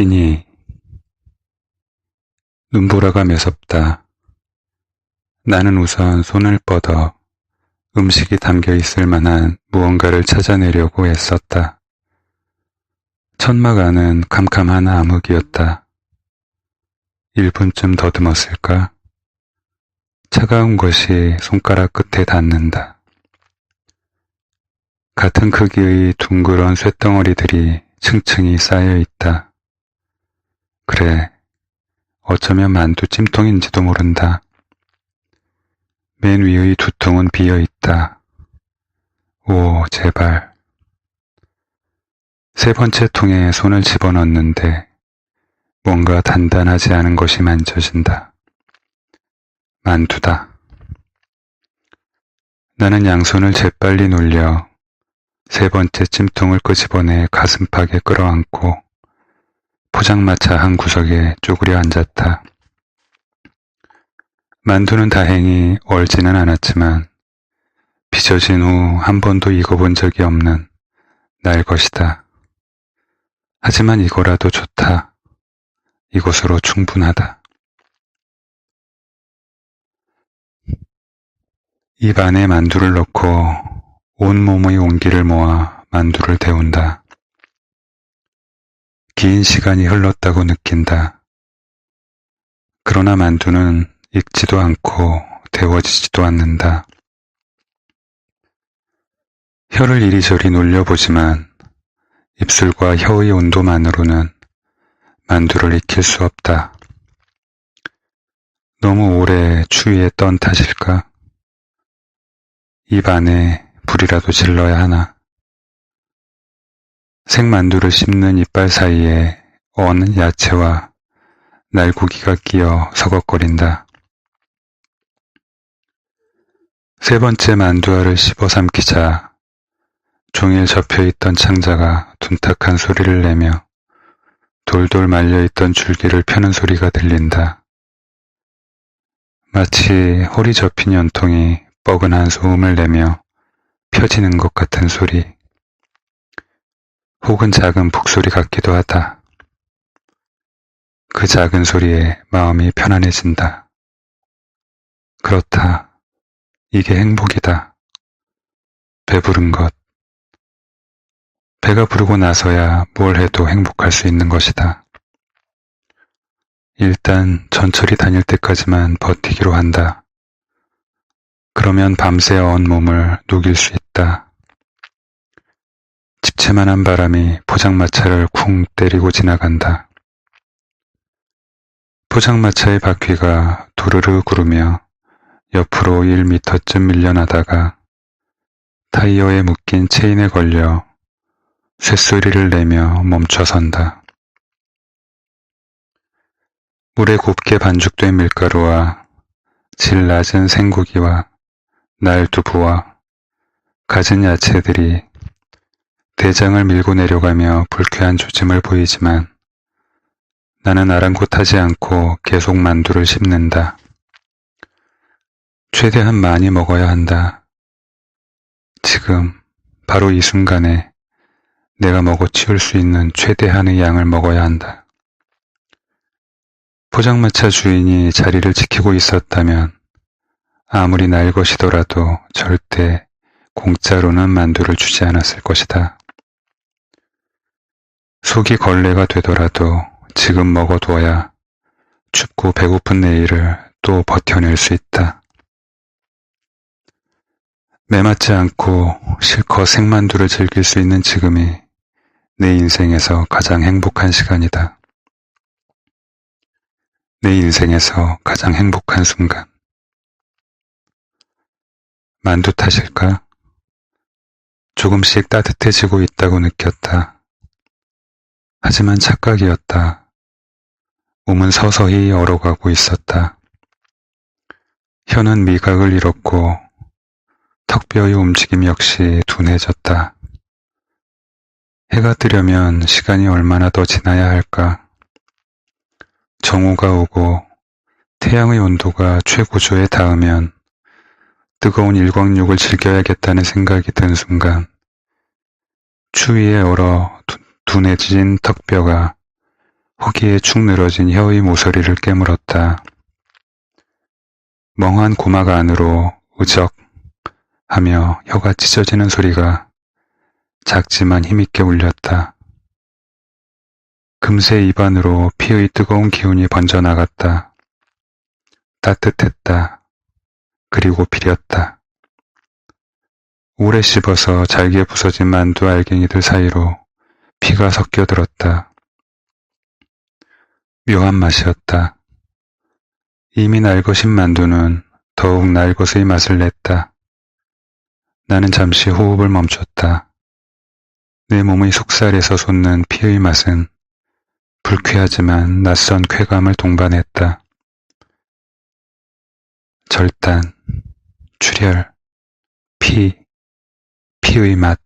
끼니. 눈보라가 매섭다. 나는 우선 손을 뻗어 음식이 담겨 있을 만한 무언가를 찾아내려고 애썼다. 천막 안은 캄캄한 암흑이었다. 1분쯤 더듬었을까? 차가운 것이 손가락 끝에 닿는다. 같은 크기의 둥그런 쇳덩어리들이 층층이 쌓여 있다. 그래, 어쩌면 만두 찜통인지도 모른다. 맨 위의 두 통은 비어 있다. 오, 제발. 세 번째 통에 손을 집어넣는데 뭔가 단단하지 않은 것이 만져진다. 만두다. 나는 양손을 재빨리 놀려 세 번째 찜통을 끄집어내 가슴팍에 끌어안고 포장마차 한 구석에 쪼그려 앉았다. 만두는 다행히 얼지는 않았지만 빚어진 후 한 번도 익어본 적이 없는 날 것이다. 하지만 이거라도 좋다. 이것으로 충분하다. 입 안에 만두를 넣고 온몸의 온기를 모아 만두를 데운다. 긴 시간이 흘렀다고 느낀다. 그러나 만두는 익지도 않고 데워지지도 않는다. 혀를 이리저리 놀려보지만 입술과 혀의 온도만으로는 만두를 익힐 수 없다. 너무 오래 추위에 떤 탓일까? 입 안에 불이라도 질러야 하나? 생만두를 씹는 이빨 사이에 언 야채와 날고기가 끼어 서걱거린다. 세 번째 만두알을 씹어 삼키자 종일 접혀있던 창자가 둔탁한 소리를 내며 돌돌 말려있던 줄기를 펴는 소리가 들린다. 마치 홀이 접힌 연통이 뻐근한 소음을 내며 펴지는 것 같은 소리. 혹은 작은 북소리 같기도 하다. 그 작은 소리에 마음이 편안해진다. 그렇다. 이게 행복이다. 배부른 것. 배가 부르고 나서야 뭘 해도 행복할 수 있는 것이다. 일단 전철이 다닐 때까지만 버티기로 한다. 그러면 밤새 언 몸을 녹일 수 있다. 집채만한 바람이 포장마차를 쿵 때리고 지나간다. 포장마차의 바퀴가 도르르 구르며 옆으로 1미터쯤 밀려나다가 타이어에 묶인 체인에 걸려 쇳소리를 내며 멈춰선다. 물에 곱게 반죽된 밀가루와 질 낮은 생고기와 날두부와 갖은 야채들이 대장을 밀고 내려가며 불쾌한 조짐을 보이지만 나는 아랑곳하지 않고 계속 만두를 씹는다. 최대한 많이 먹어야 한다. 지금 바로 이 순간에 내가 먹어치울 수 있는 최대한의 양을 먹어야 한다. 포장마차 주인이 자리를 지키고 있었다면 아무리 날 것이더라도 절대 공짜로는 만두를 주지 않았을 것이다. 속이 걸레가 되더라도 지금 먹어둬야 춥고 배고픈 내일을 또 버텨낼 수 있다. 매맞지 않고 실컷 생만두를 즐길 수 있는 지금이 내 인생에서 가장 행복한 시간이다. 내 인생에서 가장 행복한 순간. 만두 탓일까? 조금씩 따뜻해지고 있다고 느꼈다. 하지만 착각이었다. 몸은 서서히 얼어가고 있었다. 혀는 미각을 잃었고 턱뼈의 움직임 역시 둔해졌다. 해가 뜨려면 시간이 얼마나 더 지나야 할까? 정오가 오고 태양의 온도가 최고조에 닿으면 뜨거운 일광욕을 즐겨야겠다는 생각이 든 순간 추위에 얼어 둔해진 턱뼈가 허기에 축 늘어진 혀의 모서리를 깨물었다. 멍한 고막 안으로 으적 하며 혀가 찢어지는 소리가 작지만 힘있게 울렸다. 금세 입안으로 피의 뜨거운 기운이 번져나갔다. 따뜻했다. 그리고 비렸다. 오래 씹어서 잘게 부서진 만두 알갱이들 사이로 피가 섞여들었다. 묘한 맛이었다. 이미 날것인 만두는 더욱 날것의 맛을 냈다. 나는 잠시 호흡을 멈췄다. 내 몸의 속살에서 솟는 피의 맛은 불쾌하지만 낯선 쾌감을 동반했다. 절단, 출혈, 피의 맛.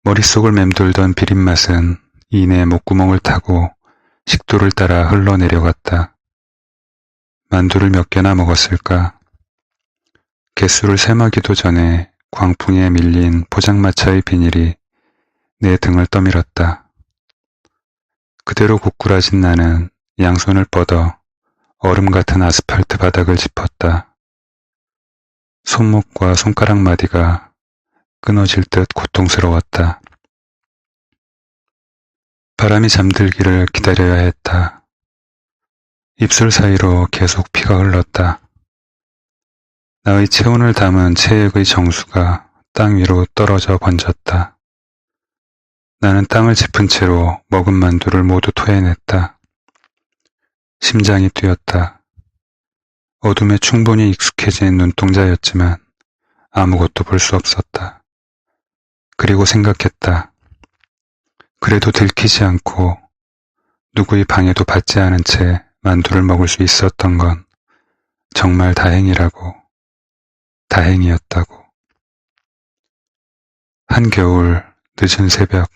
머릿속을 맴돌던 비린맛은 이내 목구멍을 타고 식도를 따라 흘러내려갔다. 만두를 몇 개나 먹었을까? 개수를 셈하기도 전에 광풍에 밀린 포장마차의 비닐이 내 등을 떠밀었다. 그대로 고꾸라진 나는 양손을 뻗어 얼음 같은 아스팔트 바닥을 짚었다. 손목과 손가락 마디가 끊어질 듯 고통스러웠다. 바람이 잠들기를 기다려야 했다. 입술 사이로 계속 피가 흘렀다. 나의 체온을 담은 체액의 정수가 땅 위로 떨어져 번졌다. 나는 땅을 짚은 채로 먹은 만두를 모두 토해냈다. 심장이 뛰었다. 어둠에 충분히 익숙해진 눈동자였지만 아무것도 볼 수 없었다. 그리고 생각했다. 그래도 들키지 않고 누구의 방해도 받지 않은 채 만두를 먹을 수 있었던 건 정말 다행이라고, 다행이었다고. 한겨울 늦은 새벽,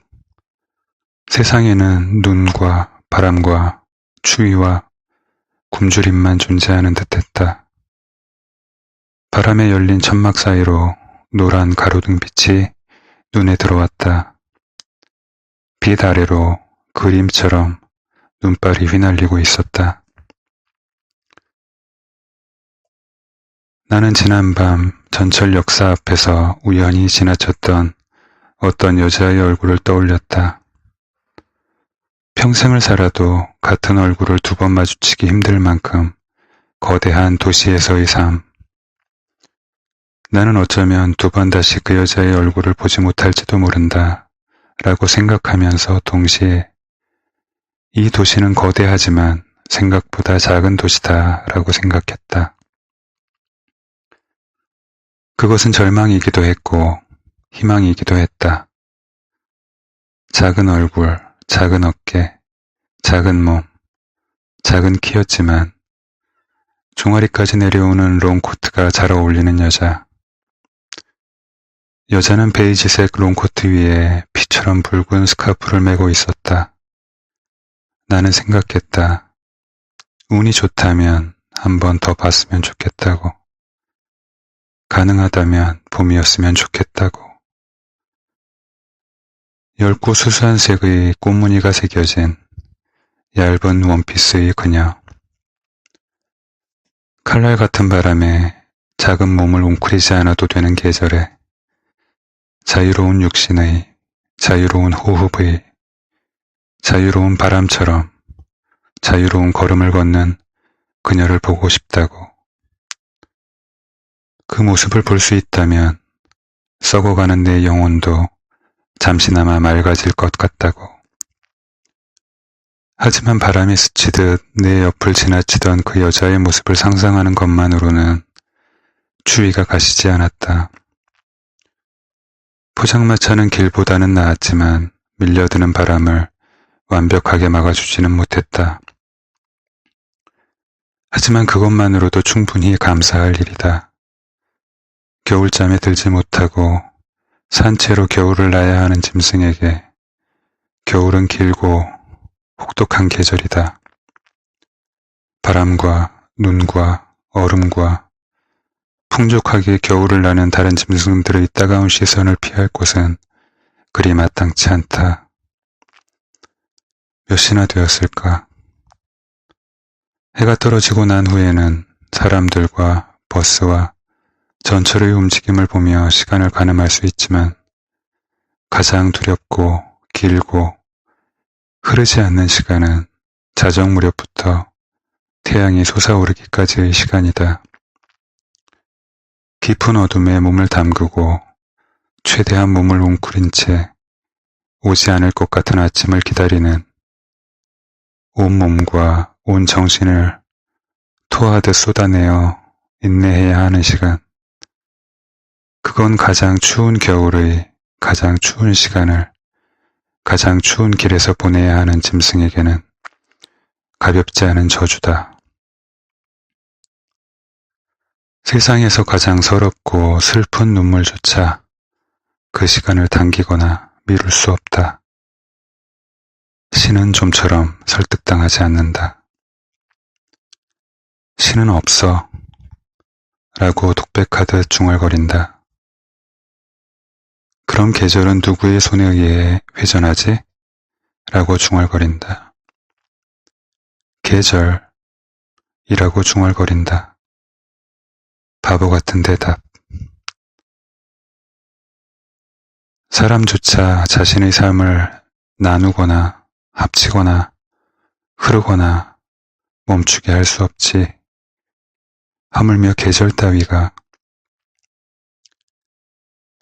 세상에는 눈과 바람과 추위와 굶주림만 존재하는 듯했다. 바람에 열린 천막 사이로 노란 가로등빛이 눈에 들어왔다. 빛 아래로 그림처럼 눈발이 휘날리고 있었다. 나는 지난밤 전철 역사 앞에서 우연히 지나쳤던 어떤 여자의 얼굴을 떠올렸다. 평생을 살아도 같은 얼굴을 두 번 마주치기 힘들 만큼 거대한 도시에서의 삶. 나는 어쩌면 두 번 다시 그 여자의 얼굴을 보지 못할지도 모른다 라고 생각하면서 동시에 이 도시는 거대하지만 생각보다 작은 도시다 라고 생각했다. 그것은 절망이기도 했고 희망이기도 했다. 작은 얼굴, 작은 어깨, 작은 몸, 작은 키였지만 종아리까지 내려오는 롱코트가 잘 어울리는 여자. 여자는 베이지색 롱코트 위에 피처럼 붉은 스카프를 메고 있었다. 나는 생각했다. 운이 좋다면 한 번 더 봤으면 좋겠다고. 가능하다면 봄이었으면 좋겠다고. 얇고 수수한 색의 꽃무늬가 새겨진 얇은 원피스의 그녀. 칼날 같은 바람에 작은 몸을 웅크리지 않아도 되는 계절에 자유로운 육신의, 자유로운 호흡의, 자유로운 바람처럼 자유로운 걸음을 걷는 그녀를 보고 싶다고. 그 모습을 볼 수 있다면 썩어가는 내 영혼도 잠시나마 맑아질 것 같다고. 하지만 바람이 스치듯 내 옆을 지나치던 그 여자의 모습을 상상하는 것만으로는 추위가 가시지 않았다. 포장마차는 길보다는 나았지만 밀려드는 바람을 완벽하게 막아주지는 못했다. 하지만 그것만으로도 충분히 감사할 일이다. 겨울잠에 들지 못하고 산채로 겨울을 나야 하는 짐승에게 겨울은 길고 혹독한 계절이다. 바람과 눈과 얼음과 풍족하게 겨울을 나는 다른 짐승들의 따가운 시선을 피할 곳은 그리 마땅치 않다. 몇 시나 되었을까? 해가 떨어지고 난 후에는 사람들과 버스와 전철의 움직임을 보며 시간을 가늠할 수 있지만 가장 두렵고 길고 흐르지 않는 시간은 자정 무렵부터 태양이 솟아오르기까지의 시간이다. 깊은 어둠에 몸을 담그고 최대한 몸을 웅크린 채 오지 않을 것 같은 아침을 기다리는 온 몸과 온 정신을 토하듯 쏟아내어 인내해야 하는 시간. 그건 가장 추운 겨울의 가장 추운 시간을 가장 추운 길에서 보내야 하는 짐승에게는 가볍지 않은 저주다. 세상에서 가장 서럽고 슬픈 눈물조차 그 시간을 당기거나 미룰 수 없다. 신은 좀처럼 설득당하지 않는다. 신은 없어 라고 독백하듯 중얼거린다. 그럼 계절은 누구의 손에 의해 회전하지? 라고 중얼거린다. 계절이라고 중얼거린다. 바보 같은 대답. 사람조차 자신의 삶을 나누거나 합치거나 흐르거나 멈추게 할 수 없지. 하물며 계절 따위가.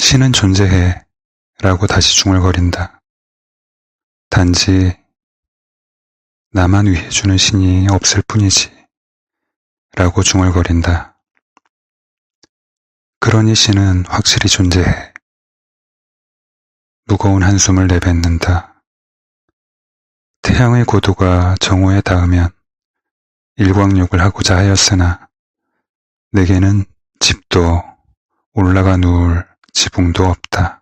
신은 존재해 라고 다시 중얼거린다. 단지 나만 위해주는 신이 없을 뿐이지 라고 중얼거린다. 그러니 신은 확실히 존재해. 무거운 한숨을 내뱉는다. 태양의 고도가 정오에 닿으면 일광욕을 하고자 하였으나 내게는 집도 올라가 누울 지붕도 없다.